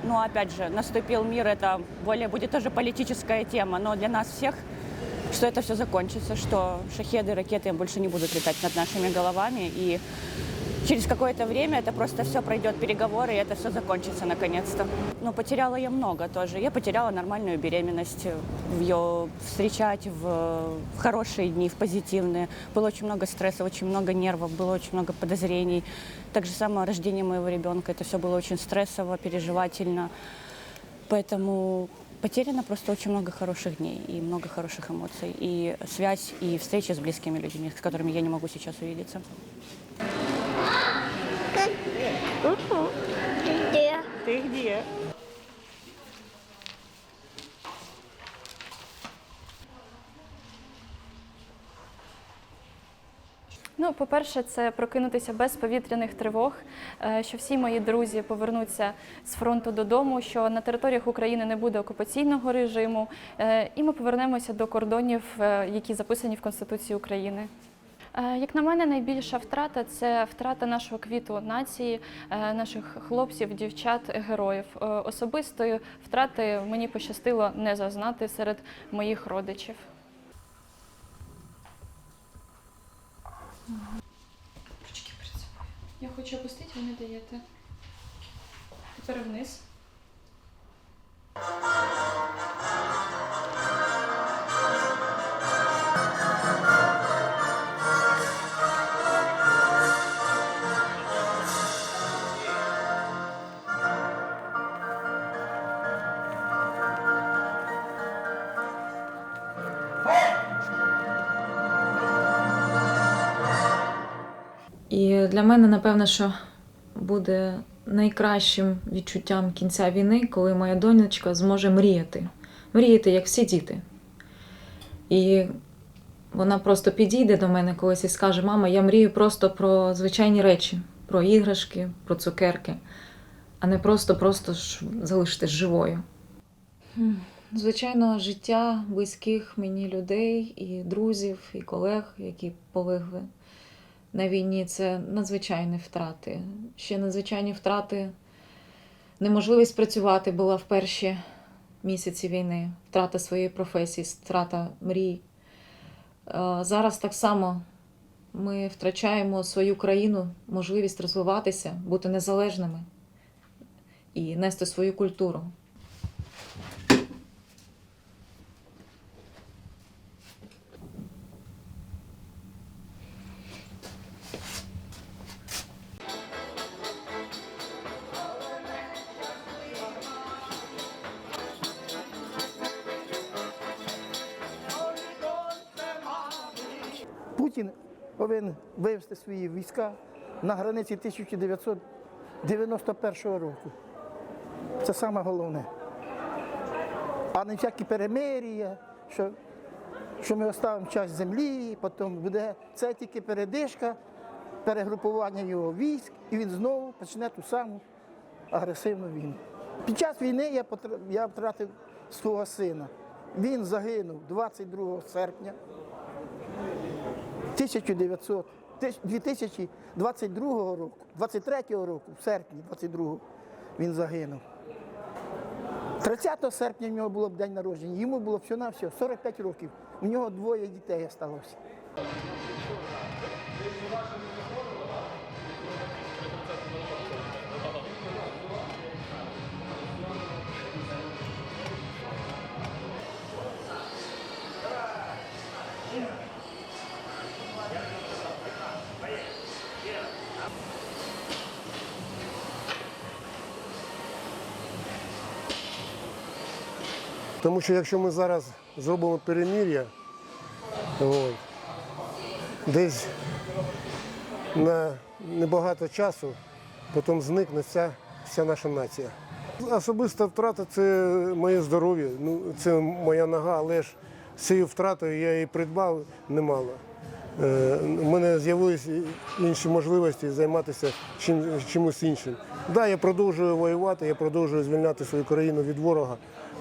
ну, опять же, наступил мир, это более будет тоже политическая тема, но для нас всех, что это все закончится, что шахеды, ракеты больше не будут летать над нашими головами, и через какое-то время это просто все пройдет переговоры, и это все закончится наконец-то. Но потеряла я много тоже. Я потеряла нормальную беременность, ее встречать в хорошие дни, в позитивные. Было очень много стресса, очень много нервов, было очень много подозрений. Так же самое рождение моего ребенка. Это все было очень стрессово, переживательно. Поэтому потеряно просто очень много хороших дней и много хороших эмоций. И связь, и встречи с близкими людьми, с которыми я не могу сейчас увидеться. Где? Ты где? Ну, по-перше, це прокинутися без повітряних тривог, що всі мої друзі повернуться з фронту додому, що на територіях України не буде окупаційного режиму, і ми повернемося до кордонів, які записані в Конституції України. Як на мене, найбільша втрата – це втрата нашого квіту нації, наших хлопців, дівчат, героїв. Особистої втрати мені пощастило не зазнати серед моїх родичів. Ручки перед собою. Я хочу опустити, ви не даєте. Тепер вниз. І для мене, напевно, що буде найкращим відчуттям кінця війни, коли моя донечка зможе мріяти. Мріяти, як всі діти. І вона просто підійде до мене колись і скаже: мама, я мрію просто про звичайні речі, про іграшки, про цукерки, а не просто залишитись живою. Звичайно, життя близьких мені людей, і друзів, і колег, які полегли на війні, це надзвичайні втрати. Ще надзвичайні втрати. Неможливість працювати була в перші місяці війни. Втрата своєї професії, втрата мрій. Зараз так само ми втрачаємо свою країну, можливість розвиватися, бути незалежними і нести свою культуру. Путін повинен вивести свої війська на границі 1991 року. Це саме головне. А не всякі перемир'я, що ми оставимо часть землі, потім буде. Це тільки передишка, перегрупування його військ, і він знову почне ту саму агресивну війну. Під час війни я втратив свого сина. Він загинув 22 серпня 2022 року, 23-го року, в серпні 22-го він загинув. 30 серпня в нього було день народження, йому було всього-навсього 45 років. У нього 2 дітей залишилося. Тому що якщо ми зараз зробимо перемир'я, десь на небагато часу, потім зникне вся наша нація. Особиста втрата – це моє здоров'я, це моя нога, але ж з цією втратою я її придбав немало. У мене з'явилися інші можливості займатися чимось іншим. Так, я продовжую воювати, я продовжую звільняти свою країну від ворога,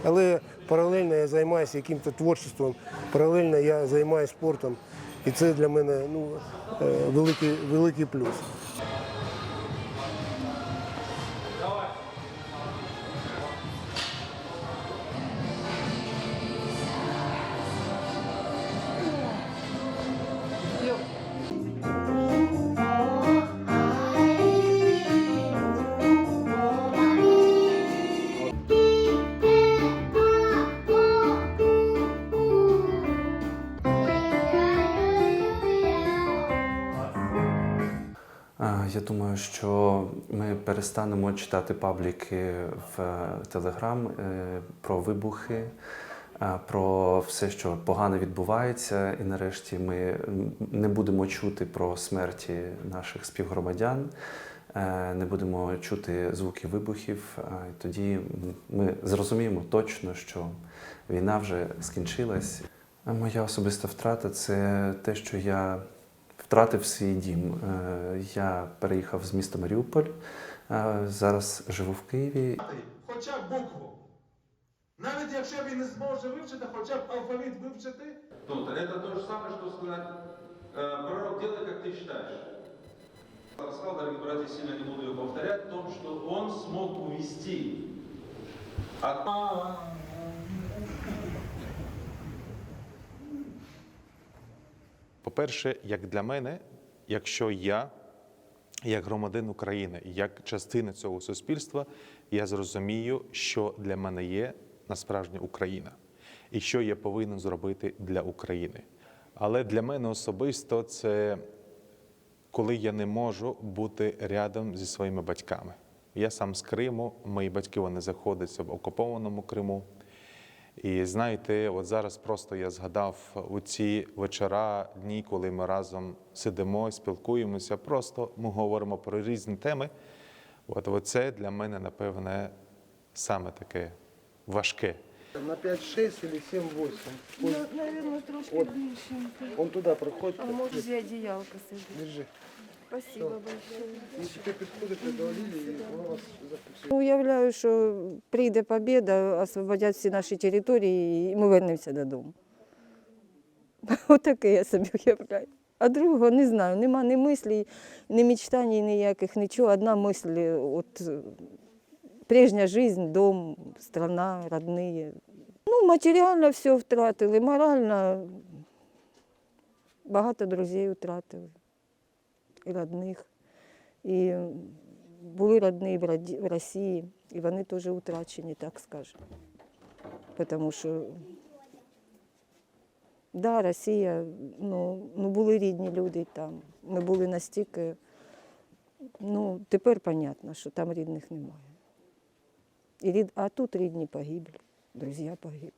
але паралельно я займаюся якимось творчеством, паралельно я займаюся спортом. І це для мене великий плюс. Я думаю, що ми перестанемо читати пабліки в Телеграм про вибухи, про все, що погано відбувається, і нарешті ми не будемо чути про смерті наших співгромадян, не будемо чути звуки вибухів. І тоді ми зрозуміємо точно, що війна вже скінчилась. Моя особиста втрата – це те, що я втратив свій дім. Я переїхав з міста Маріуполь, зараз живу в Києві. Хоча б букву. Навіть якщо він не зможе вивчити, хоча б алфавіт вивчити. Тут это то же самое, что сказать, пророк, делай, как ты считаешь. Сказал, дорогие братья, сильно не буду ее повторять, в том, что он смог увести от... По-перше, як для мене, якщо я, як громадянин України, як частина цього суспільства, я зрозумію, що для мене є насправді Україна і що я повинен зробити для України. Але для мене особисто це коли я не можу бути рядом зі своїми батьками. Я сам з Криму, мої батьки вони знаходяться в окупованому Криму. І знаєте, от зараз просто я згадав у ці вечора, дні, коли ми разом сидимо, спілкуємося, просто ми говоримо про різні теми. От це для мене, напевне, саме таке важке. На 5-6 или 7-8. Ну, наверное, трошки Вот. більше. Он туда проходит. А може я одіялко собі. Держи. Спасибо большое. Если ты подходите до Лилии, и он вас зафиксирует. Уявляю, що прийде побіда, освободять всі наші території і ми вернемося додому. Отаке я собі уявляю. А другого не знаю, нема ні мислі, ні мечтань ніяких, нічого. Одна мисль, от прежня жизнь, дом, страна, родные. Ну, матеріально все втратили, морально багато друзів втратили. І родних. І були родні в Росії, і вони теж втрачені, так скажемо. Тому що, да, Росія, ну були рідні люди там, ми були настільки, ну, тепер зрозуміло, що там рідних немає. А тут рідні погибли, друзі погибли.